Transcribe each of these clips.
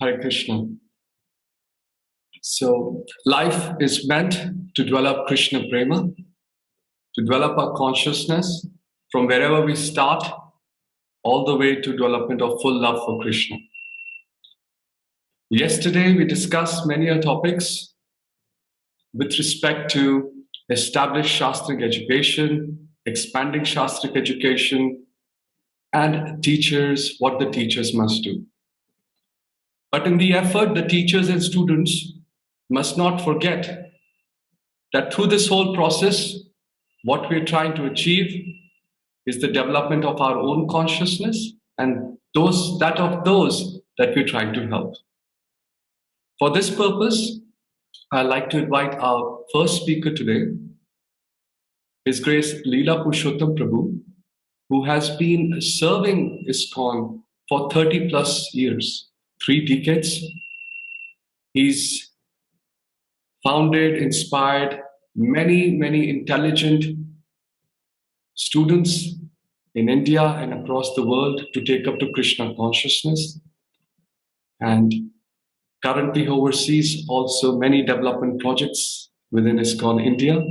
Hare Krishna. So, life is meant to develop Krishna Prema, to develop our consciousness from wherever we start, all the way to development of full love for Krishna. Yesterday, we discussed many topics with respect to established Shastric education, expanding Shastric education, and teachers, what the teachers must do. But in the effort, the teachers and students must not forget that through this whole process, what we're trying to achieve is the development of our own consciousness and those that we're trying to help. For this purpose, I'd like to invite our first speaker today, His Grace Lila Purushottam Prabhu, who has been serving ISKCON for 30 plus years, 3 decades. He's founded, inspired many intelligent students in India and across the world to take up to Krishna consciousness. And currently he oversees also many development projects within ISKCON India.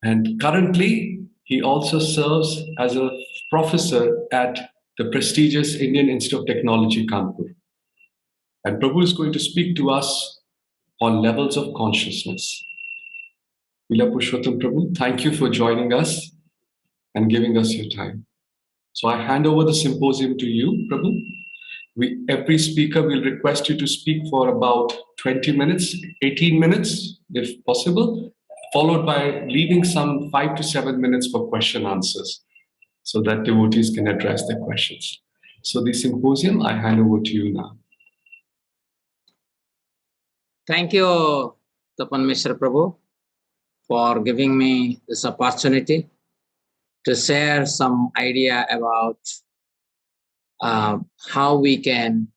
And currently he also serves as a professor at the prestigious Indian Institute of Technology, Kanpur. And Prabhu is going to speak to us on levels of consciousness. Lila Purushottam Prabhu, thank you for joining us and giving us your time. So I hand over the symposium to you, Prabhu. Every speaker will request you to speak for about 20 minutes, 18 minutes, if possible, followed by leaving some 5 to 7 minutes for question answers so that devotees can address their questions. So the symposium, I hand over to you now. Thank you, Tapan Mishra Prabhu, for giving me this opportunity to share some idea about how we can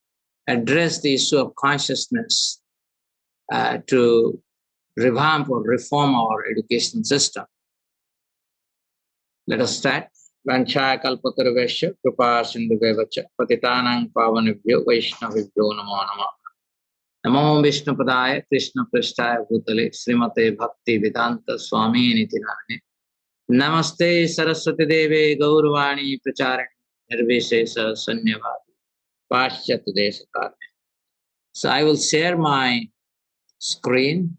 address the issue of consciousness to revamp or reform our education system. Let us start. Vancha kalpataruvesya kripa sindhuvevacha patitanang pavanebhyo vaishnavibhyo namo namah. Namo Vishnupadaya Krishna Prasthaya Bhutale Srimate Bhakti Vedanta Swami Niti Namane. Namaste Saraswati Deve Gauravani Pracharani Nirvishesha Sanyavadi Paschat Desakarne. So I will share my screen.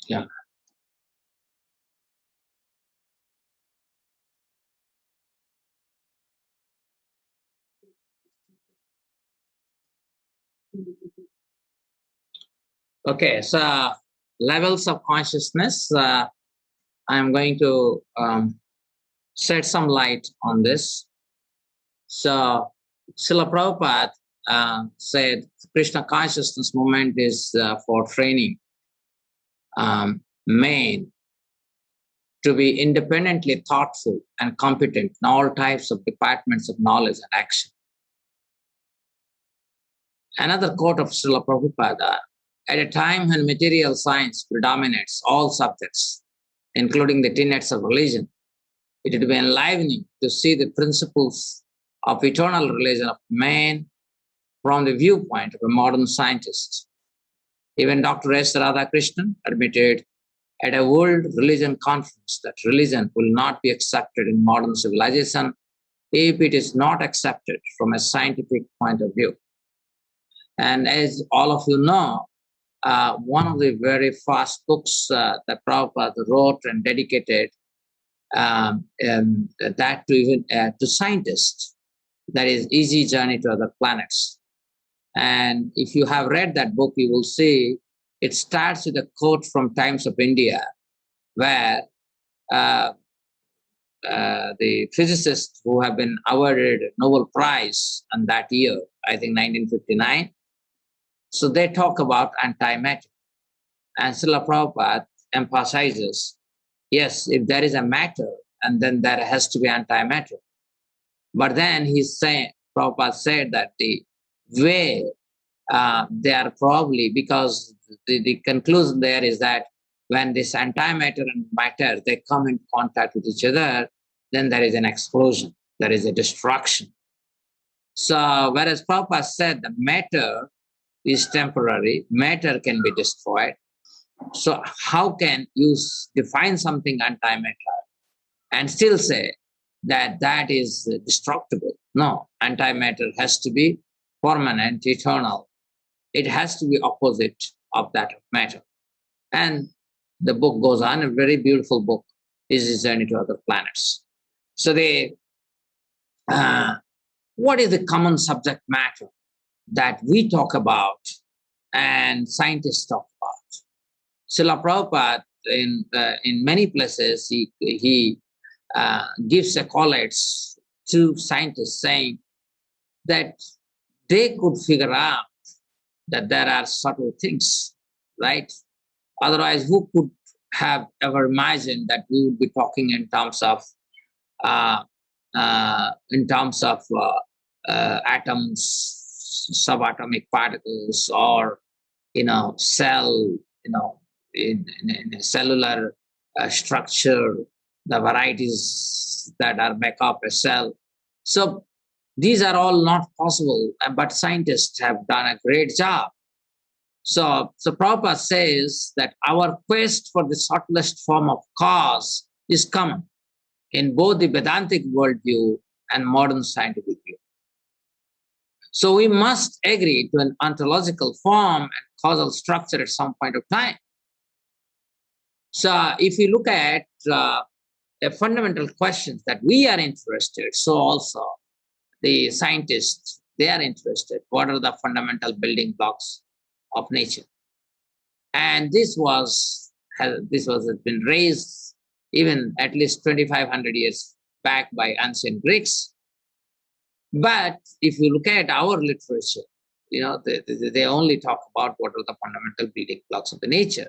Yeah. Okay, so levels of consciousness. I am going to shed some light on this. So, Srila Prabhupada said Krishna consciousness movement is for training men to be independently thoughtful and competent in all types of departments of knowledge and action. Another quote of Srila Prabhupada: at a time when material science predominates all subjects, including the tenets of religion, it would be enlivening to see the principles of eternal religion of man from the viewpoint of a modern scientist. Even Dr. S. Radhakrishnan admitted at a World Religion Conference that religion will not be accepted in modern civilization if it is not accepted from a scientific point of view. And as all of you know, one of the very first books that Prabhupada wrote and dedicated that to even to scientists, that is Easy Journey to Other Planets. And if you have read that book, you will see it starts with a quote from Times of India, where the physicists who have been awarded Nobel Prize in that year, I think 1959, so they talk about antimatter. And Srila Prabhupada emphasizes, yes, if there is a matter, and then there has to be antimatter. But then he's saying, Prabhupada said that the way they are probably, because the conclusion there is that when this antimatter and matter, they come in contact with each other, then there is an explosion, there is a destruction. So whereas Prabhupada said the matter is temporary, matter can be destroyed. So how can you define something antimatter and still say that that is destructible? No, antimatter has to be permanent, eternal. It has to be opposite of that matter. And the book goes on, a very beautiful book, is his journey to other planets. So what is the common subject matter that we talk about and scientists talk about? Srila Prabhupada, in many places, he gives accolades to scientists, saying that they could figure out that there are subtle things, right? Otherwise, who could have ever imagined that we would be talking in terms of atoms, subatomic particles, or cell, in a cellular structure, the varieties that are make up a cell. So these are all not possible, but scientists have done a great job. So Prabhupada says that our quest for the subtlest form of cause is common in both the Vedantic worldview and modern scientific view. So we must agree to an ontological form and causal structure at some point of time. So if you look at the fundamental questions that we are interested, so also the scientists, they are interested. What are the fundamental building blocks of nature? And this has been raised even at least 2,500 years back by ancient Greeks. But if you look at our literature, they only talk about what are the fundamental building blocks of the nature.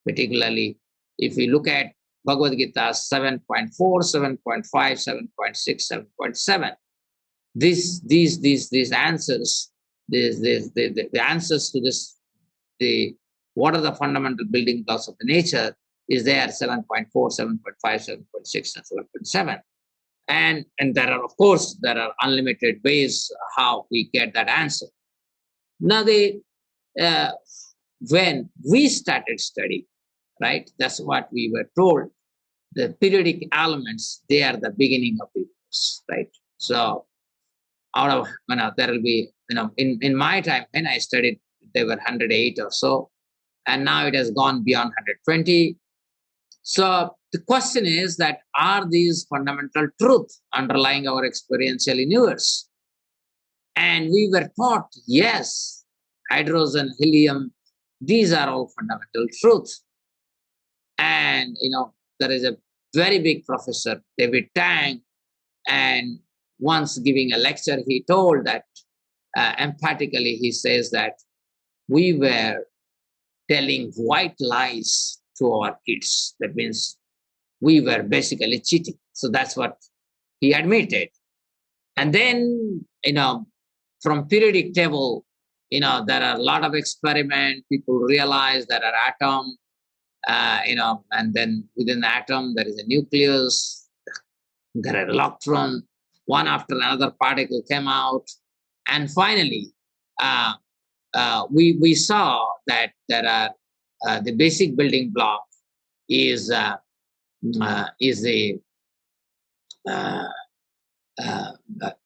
Particularly, if we look at Bhagavad Gita 7.4, 7.5, 7.6, 7.7, these answers, the answers to this, what are the fundamental building blocks of the nature is there, 7.4, 7.5, 7.6, and 7.7. And there are unlimited ways how we get that answer. Now, when we started studying, right, that's what we were told. The periodic elements, they are the beginning of the universe, right? So out of, there will be, in my time when I studied, there were 108 or so, and now it has gone beyond 120. So the question is that, are these fundamental truths underlying our experiential universe? And we were taught, yes, hydrogen, helium, these are all fundamental truths. And, there is a very big professor, David Tang, and once giving a lecture, he told that, emphatically, he says that we were telling white lies to our kids. That means we were basically cheating. So that's what he admitted. And then, from periodic table, there are a lot of experiments. People realize there are atoms, and then within the atom, there is a nucleus, there are electrons, one after another particle came out. And finally, we saw that there are the basic building block is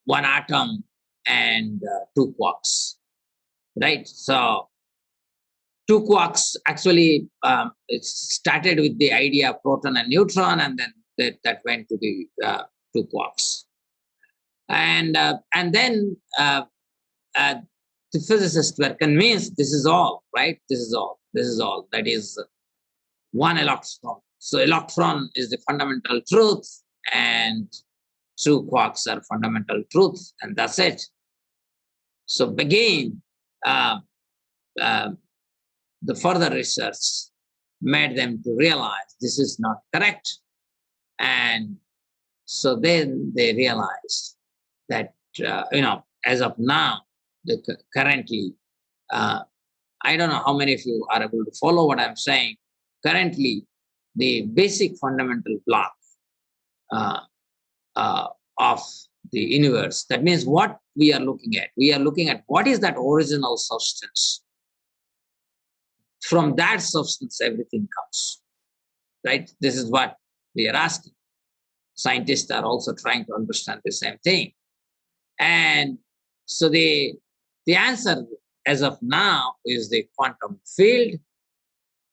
one atom and two quarks, right? So two quarks actually it started with the idea of proton and neutron, and then that went to the two quarks, and then the physicists were convinced this is all, right? This is all. That is one electron. So electron is the fundamental truth, and two quarks are fundamental truth, and that's it. So again, the further research made them to realize this is not correct. And so then they realized that, as of now, currently, I don't know how many of you are able to follow what I'm saying. Currently, the basic fundamental block uh, of the universe, that means what we are looking at. We are looking at what is that original substance. From that substance, everything comes, right? This is what we are asking. Scientists are also trying to understand the same thing. And so the answer as of now is the quantum field.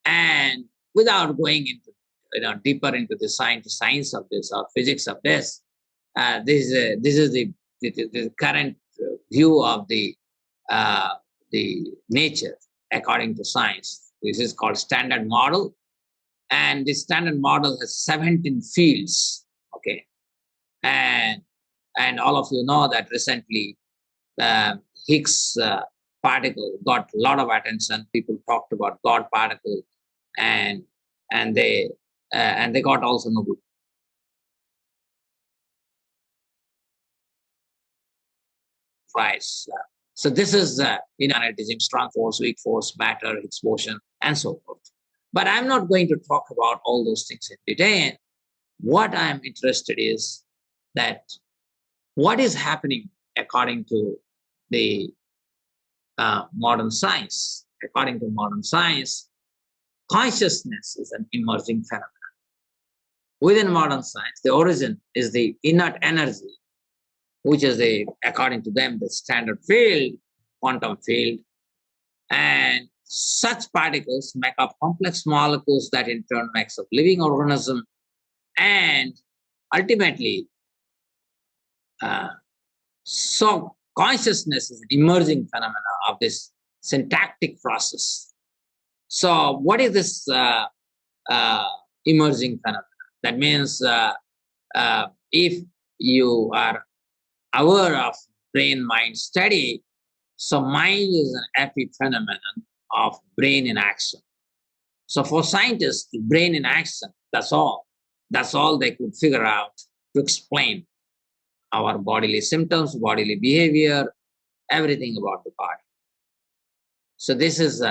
And without going into deeper into the science of this or physics of this, this is the current view of the nature according to science. This is called standard model, and the standard model has 17 fields. Okay, and all of you know that recently Higgs particle got a lot of attention. People talked about God particle, and they got also Nobel Prize. So this is magnetism, strong force, weak force, matter, explosion, and so forth. But I'm not going to talk about all those things in detail. What I'm interested is that what is happening according to the modern science. According to modern science, consciousness is an emerging phenomenon. Within modern science, the origin is the inert energy, which is according to them, the standard field, quantum field. And such particles make up complex molecules that in turn makes up living organism. And ultimately, so consciousness is an emerging phenomena of this syntactic process. So what is this emerging phenomena? That means if you are aware of brain-mind study, so mind is an epiphenomenon of brain in action. So for scientists, brain in action, that's all. That's all they could figure out to explain our bodily symptoms, bodily behavior, everything about the body. So this is,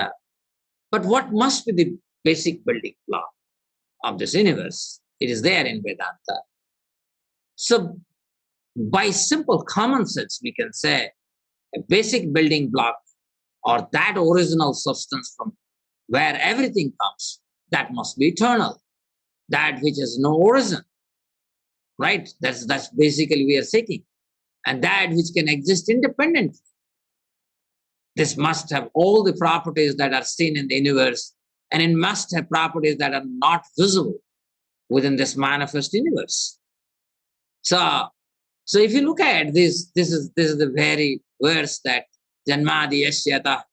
but what must be the basic building block of this universe? It is there in Vedanta. So by simple common sense, we can say a basic building block or that original substance from where everything comes, that must be eternal, that which has no origin, right? That's basically we are seeking. And that which can exist independently. This must have all the properties that are seen in the universe, and it must have properties that are not visible within this manifest universe. So if you look at this is the very verse that Janmadi Yasyata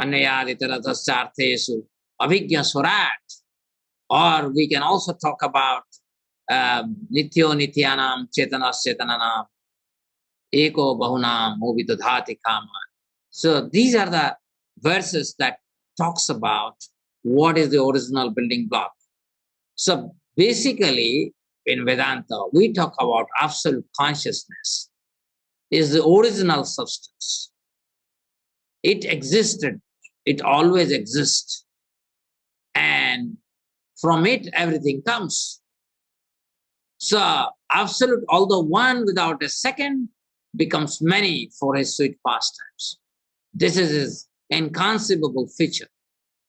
Anyadi Taratasarthesu Avigya Surat. Or we can also talk about Nityo Nityanam Chetanas Chetananam Eko Bahunam Movidadhati Kama. So these are the verses that talks about what is the original building block. So basically, in Vedanta, we talk about absolute consciousness is the original substance. It existed, it always exists, and from it everything comes. So absolute, although one without a second becomes many for his sweet pastimes. This is his inconceivable feature.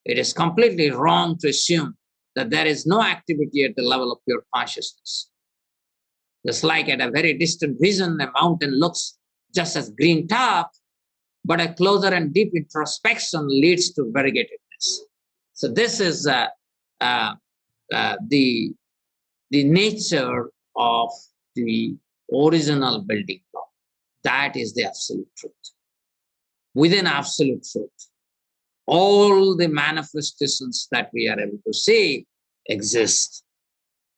It is completely wrong to assume that there is no activity at the level of pure consciousness. Just like at a very distant vision, a mountain looks just as green top, but a closer and deep introspection leads to variegatedness. So this is the nature of the original building block. That is the absolute truth. Within absolute truth, all the manifestations that we are able to see exist,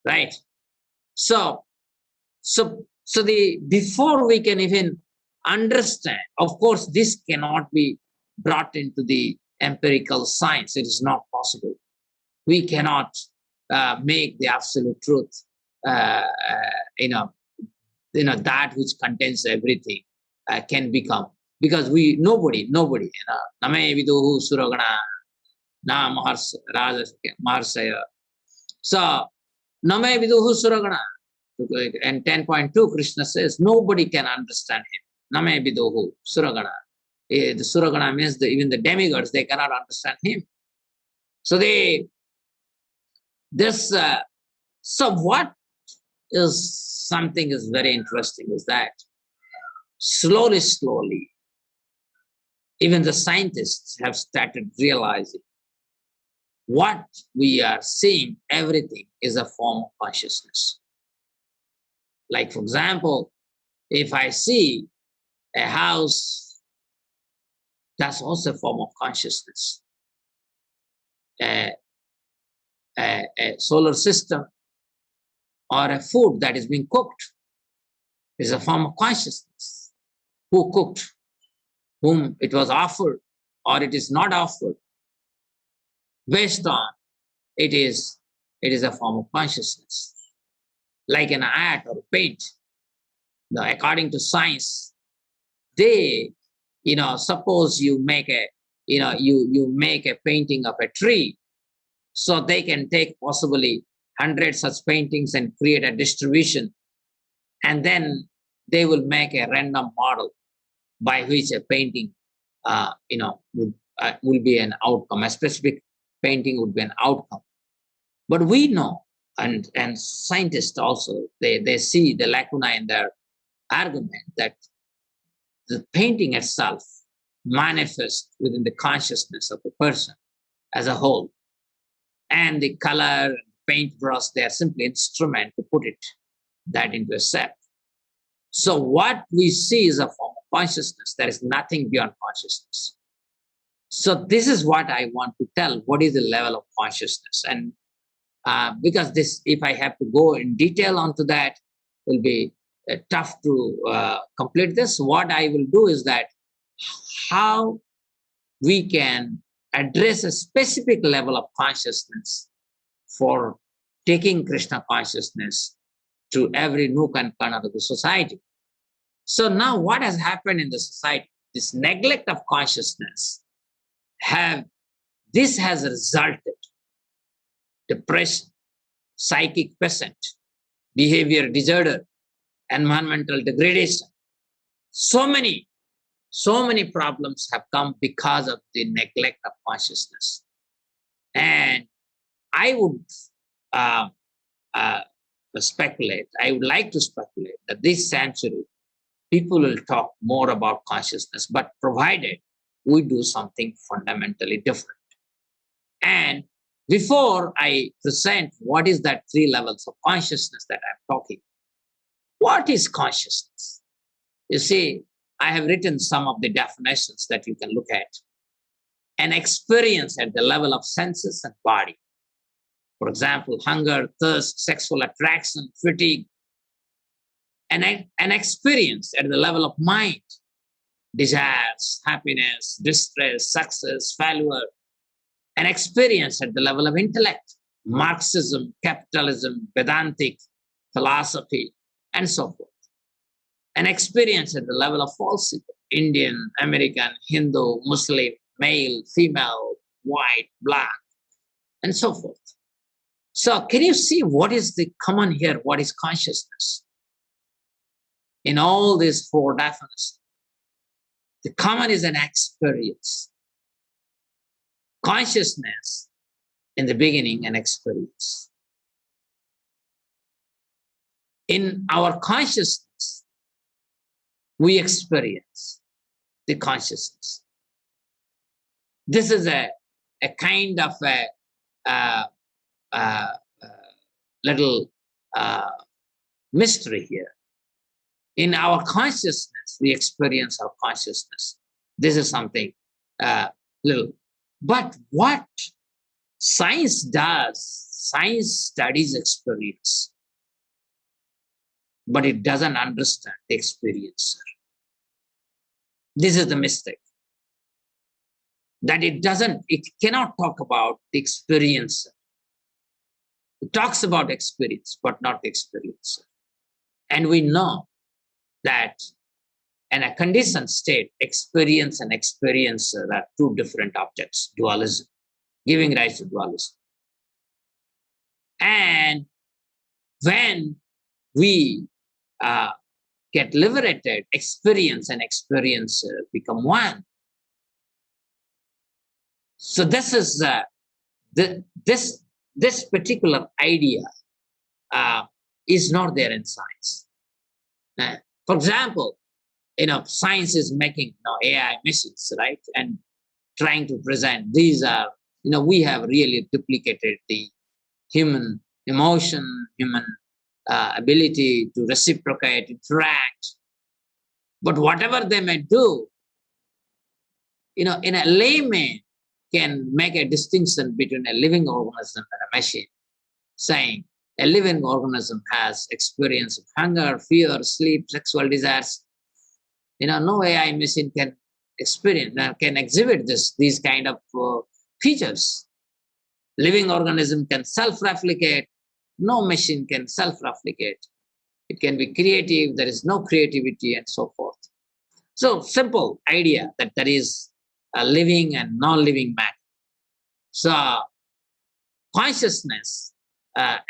right? So before we can even understand, of course, this cannot be brought into the empirical science. It is not possible. We cannot make the absolute truth, that which contains everything, can become. Because nobody, Name viduhu suragana, na maharsaya. So, Name viduhu suragana. And 10.2, Krishna says, nobody can understand him. Name viduhu suragana. The suragana means even the demigods, they cannot understand him. So so what is something is very interesting is that slowly, even the scientists have started realizing what we are seeing, everything is a form of consciousness. Like, for example, if I see a house, that's also a form of consciousness. A solar system or a food that is being cooked is a form of consciousness. Who cooked, whom it was offered, or it is not offered, based on it is a form of consciousness. Like an art or paint, according to science, they, suppose you make a, you make a painting of a tree, so they can take possibly 100 such paintings and create a distribution, and then they will make a random model by which a painting, will be an outcome. A specific painting would be an outcome. But we know, and scientists also, they see the lacuna in their argument that the painting itself manifests within the consciousness of the person as a whole. And the color, paintbrush, they are simply instrument to put that into a set. So what we see is a form of consciousness. There is nothing beyond consciousness. So this is what I want to tell. What is the level of consciousness? And because this, if I have to go in detail onto that, it will be tough to complete this. What I will do is that how we can address a specific level of consciousness for taking Krishna consciousness to every nook and corner of the society. So now what has happened in the society, this neglect of consciousness, this has resulted depression, psychic peasant, behavior disorder, environmental degradation. So many problems have come because of the neglect of consciousness. And I would speculate, I would like to speculate that this century, people will talk more about consciousness, but provided we do something fundamentally different. And before I present what is that 3 levels of consciousness that I'm talking, what is consciousness? You see, I have written some of the definitions that you can look at. An experience at the level of senses and body. For example, hunger, thirst, sexual attraction, fatigue. An experience at the level of mind. Desires, happiness, distress, success, failure. An experience at the level of intellect. Marxism, capitalism, Vedantic philosophy, and so forth. An experience at the level of falsity. Indian, American, Hindu, Muslim, male, female, white, black, and so forth. So can you see what is the common here? What is consciousness? In all these 4 definitions, the common is an experience. Consciousness, in the beginning, an experience. In our consciousness, we experience the consciousness. This is a kind of a little mystery here. In our consciousness, we experience our consciousness. This is something little. But what science does, science studies experience, but it doesn't understand the experiencer. This is the mistake. That it cannot talk about the experiencer. It talks about experience, but not the experiencer. And we know that and a conditioned state, experience and experiencer are two different objects, dualism, giving rise to dualism. And when we get liberated, experience and experiencer become one. So this is this particular idea is not there in science. For example, science is making AI machines, right, and trying to present these are, we have really duplicated the human emotion, human ability to reciprocate, interact. But whatever they may do, in a layman can make a distinction between a living organism and a machine, saying a living organism has experience of hunger, fear, sleep, sexual desires. No AI machine can experience, can exhibit these kind of features. Living organism can self-replicate. No machine can self-replicate. It can be creative. There is no creativity and so forth. So simple idea that there is a living and non-living matter. So consciousness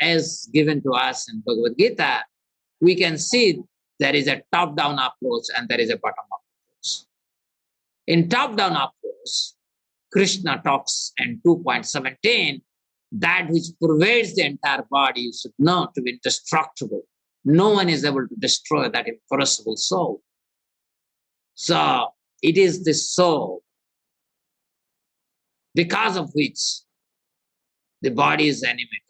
as given to us in Bhagavad Gita, we can see there is a top-down approach and there is a bottom-up approach. In top-down approach, Krishna talks in 2.17, that which pervades the entire body you should know to be indestructible. No one is able to destroy that imperishable soul. So it is the soul because of which the body is animated.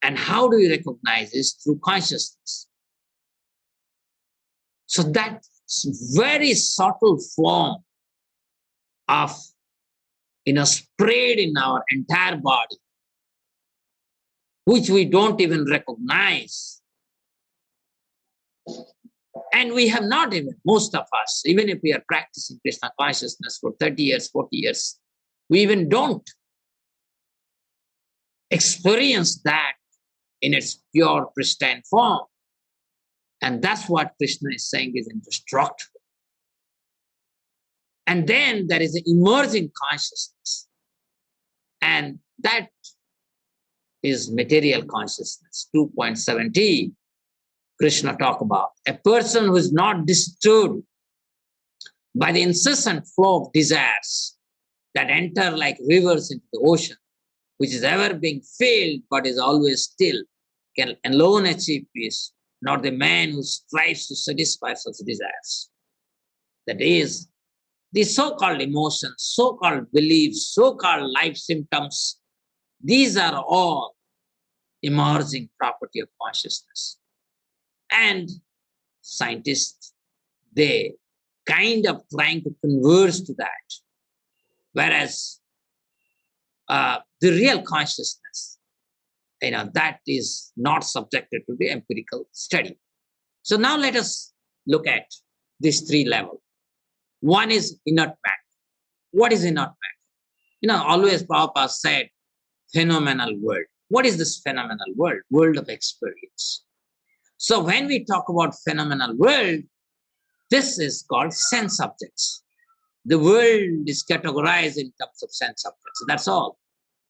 And how do you recognize this? Through consciousness. So that's very subtle form of spread in our entire body, which we don't even recognize. And we have not even, most of us, even if we are practicing Krishna consciousness for 30 years, 40 years, we even don't experience that in its pure, pristine form. And that's what Krishna is saying is indestructible. And then there is an emerging consciousness. And that is material consciousness. 2.70, Krishna talk about a person who is not disturbed by the incessant flow of desires that enter like rivers into the ocean, which is ever being filled but is always still, can alone achieve peace, not the man who strives to satisfy such desires. That is, the so-called emotions, so-called beliefs, so-called life symptoms, these are all emerging property of consciousness. And scientists, they kind of trying to converge to that. Whereas the real consciousness, that is not subjected to the empirical study. So now let us look at these three levels. One is inert matter. What is inert matter? Always Prabhupada said phenomenal world. What is this phenomenal world? World of experience. So when we talk about phenomenal world, this is called sense objects. The world is categorized in terms of sense objects. That's all.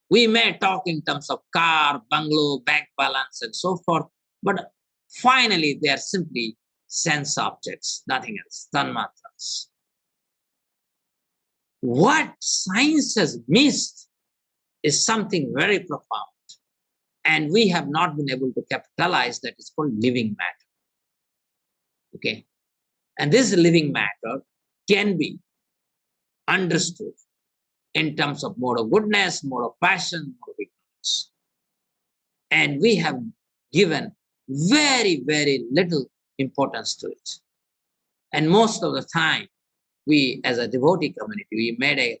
We may talk in terms of car, bungalow, bank balance, and so forth, but finally they are simply sense objects, nothing else, tanmatras. What science has missed is something very profound, and we have not been able to capitalize that. Is called living matter. Okay, and this living matter can be understood in terms of mode of goodness, mode of passion, mode of ignorance. And we have given very, very little importance to it. And most of the time, we as a devotee community, we made a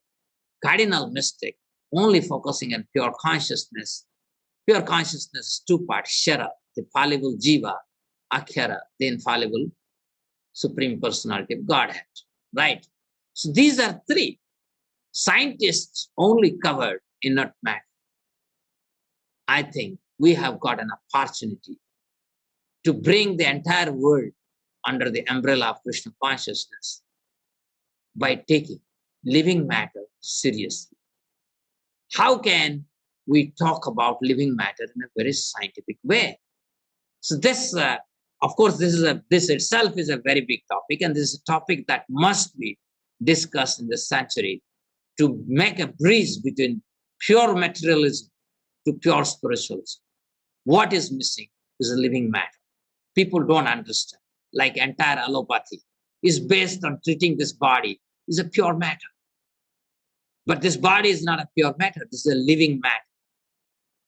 cardinal mistake, only focusing on pure consciousness. Pure consciousness is two parts, Shara, the fallible Jiva, Akhyara, the infallible Supreme Personality of Godhead, right? So these are three. Scientists only covered inert matter. I think we have got an opportunity to bring the entire world under the umbrella of Krishna consciousness by taking living matter seriously. How can we talk about living matter in a very scientific way? So this, of course, this itself is a very big topic, and this is a topic that must be discussed in this century to make a bridge between pure materialism to pure spiritualism. What is missing is a living matter. People don't understand. Like entire allopathy is based on treating this body is a pure matter. But this body is not a pure matter. This is a living matter.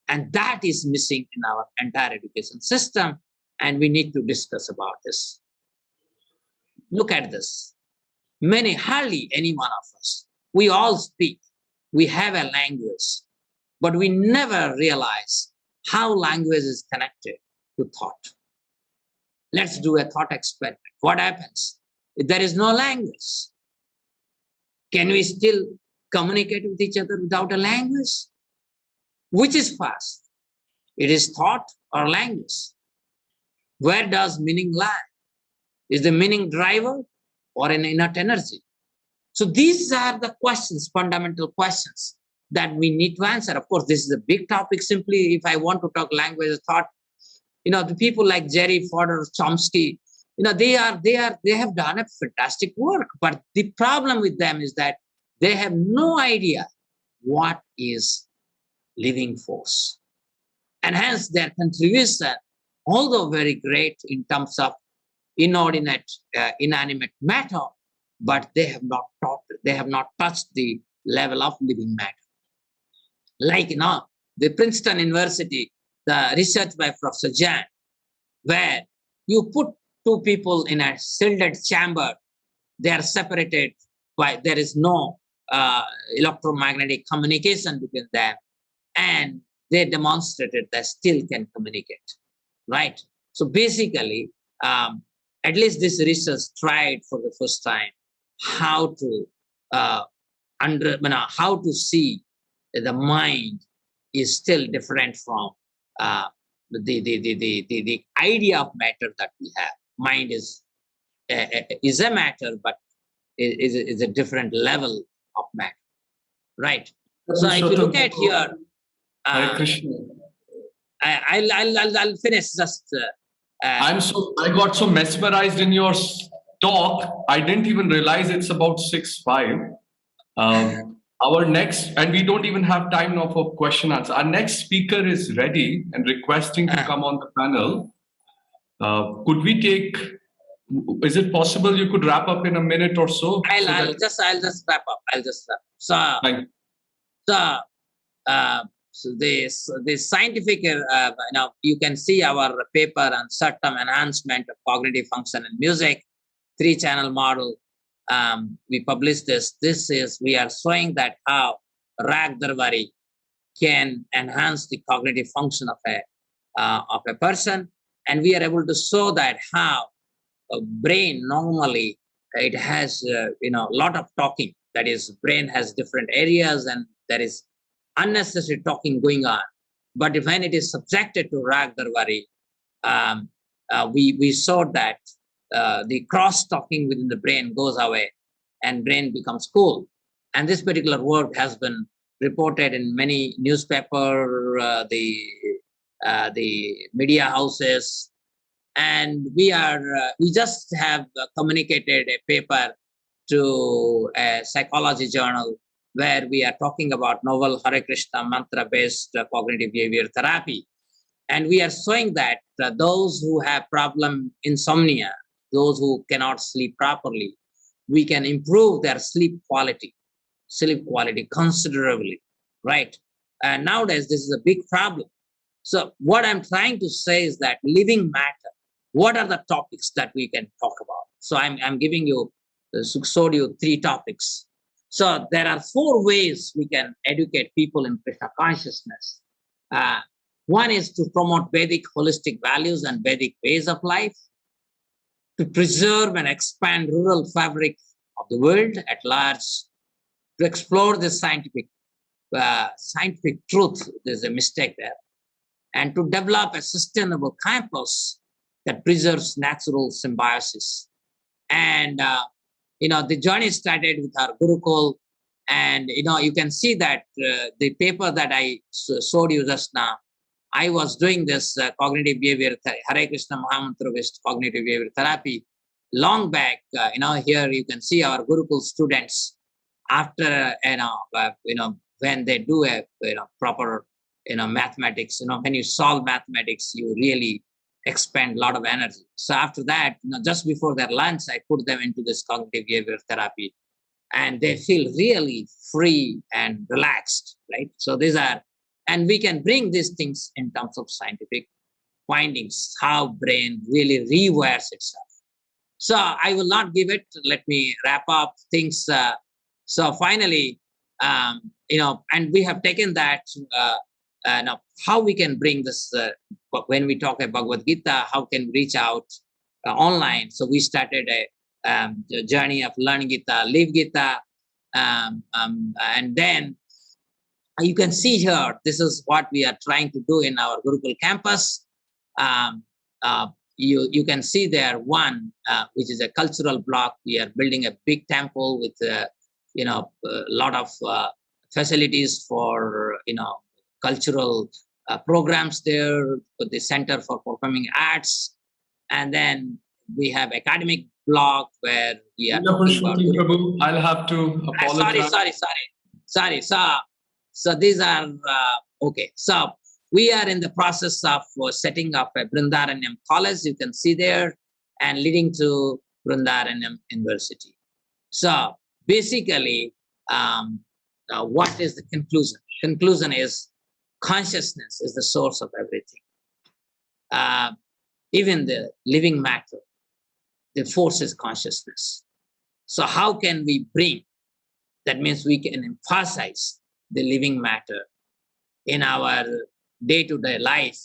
And that is missing in our entire education system. And we need to discuss about this. Look at this. Hardly any one of us, we all speak. We have a language, but we never realize how language is connected to thought. Let's do a thought experiment. What happens if there is no language? Can we still communicate with each other without a language? Which is fast? It is thought or language? Where does meaning lie? Is the meaning driver or an innate energy? So these are the questions, fundamental questions that we need to answer. Of course, this is a big topic. Simply, if I want to talk language, thought, the people like Jerry Fodor, Chomsky, they have done a fantastic work. But the problem with them is that they have no idea what is living force. And hence their contribution, although very great in terms of inanimate matter, but they have not touched the level of living matter. Like the Princeton University, the research by Professor Jan, where you put two people in a shielded chamber, they are separated by, there is no electromagnetic communication between them, and they demonstrated that still can communicate, right? So basically, at least this research tried for the first time how to how to see that the mind is still different from the idea of matter that we have. Mind is a matter, but is a different level of matter, right? So if you look at here, Hare Krishna. I'll finish just. I got so mesmerized in your talk. I didn't even realize it's about 6:05. Our next, and we don't even have time now for question answer. Our next speaker is ready and requesting to come on the panel. Could we take? Is it possible you could wrap up in a minute or so? I'll just wrap up. So, thank you. So the scientific, you can see our paper on Purushottam enhancement of cognitive function in music, 3-channel model. We published this. We are showing that how Rag Darwari can enhance the cognitive function of a person, and we are able to show that how a brain normally it has lot of talking. That is, brain has different areas, and there is unnecessary talking going on. But when it is subjected to Rag Darwari, we saw that the cross-talking within the brain goes away and brain becomes cool. And this particular work has been reported in many newspaper, the media houses, and we just have communicated a paper to a psychology journal where we are talking about novel Hare Krishna mantra-based cognitive behavior therapy. And we are showing that those who have problem insomnia, those who cannot sleep properly, we can improve their sleep quality considerably, right? And nowadays, this is a big problem. So what I'm trying to say is that living matter, what are the topics that we can talk about? So I'm giving you, showed you 3 topics. So there are 4 ways we can educate people in Krishna consciousness. One is to promote Vedic holistic values and Vedic ways of life, to preserve and expand rural fabric of the world at large, to explore the scientific truth, there's a mistake there, and to develop a sustainable campus that preserves natural symbiosis. And the journey started with our Gurukul, and you can see that the paper that I showed you just now, I was doing this cognitive behavior, Hare Krishna Mahamantra based cognitive behavior therapy long back. Here you can see our Gurukul students after, when they do a, proper, mathematics, when you solve mathematics, you really expend a lot of energy. So after that, just before their lunch, I put them into this cognitive behavior therapy, and they feel really free and relaxed, right? So these are, and we can bring these things in terms of scientific findings, how brain really rewires itself. So I will not give it. Let me wrap up things. So finally, and we have taken that, now how we can bring this, when we talk about Bhagavad Gita, how can we reach out online? So we started a journey of learn Gita, live Gita, and then you can see here, this is what we are trying to do in our Gurukul campus. You can see there one, which is a cultural block. We are building a big temple with a lot of facilities for cultural programs there, with the Center for Performing Arts, and then we have academic block where we are talking about. Prabhu, I'll have to apologize. Sorry. So these are okay. So we are in the process of setting up a Brindaranyam college. You can see there, and leading to Brindaranyam University. So basically, what is the conclusion? Conclusion is consciousness is the source of everything. Even the living matter, the force is consciousness. So how can we bring? That means we can emphasize the living matter in our day-to-day life,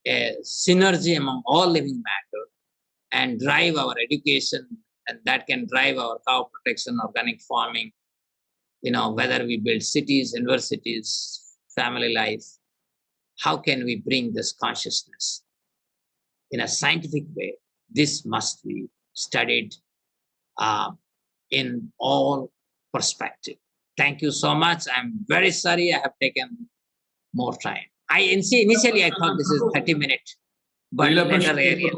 a synergy among all living matter, and drive our education, and that can drive our cow protection, organic farming, whether we build cities, universities, family life. How can we bring this consciousness in a scientific way? This must be studied in all perspective. Thank you so much. I'm very sorry I have taken more time. Initially I thought this is 30 minutes, but Lila, later area.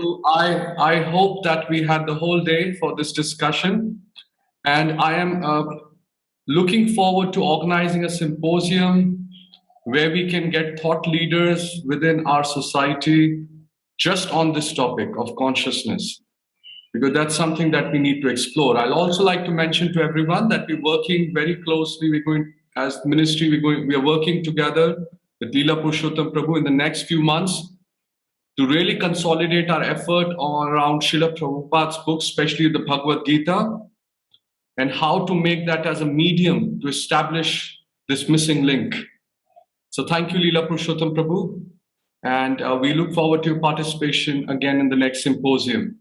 I hope that we had the whole day for this discussion, and I am looking forward to organizing a symposium where we can get thought leaders within our society just on this topic of consciousness, because that's something that we need to explore. I'll also like to mention to everyone that we're working very closely. We're going, as the ministry, we are working together with Lila Purushottam Prabhu in the next few months to really consolidate our effort around Srila Prabhupada's books, especially the Bhagavad Gita, and how to make that as a medium to establish this missing link. So thank you, Lila Purushottam Prabhu, and we look forward to your participation again in the next symposium.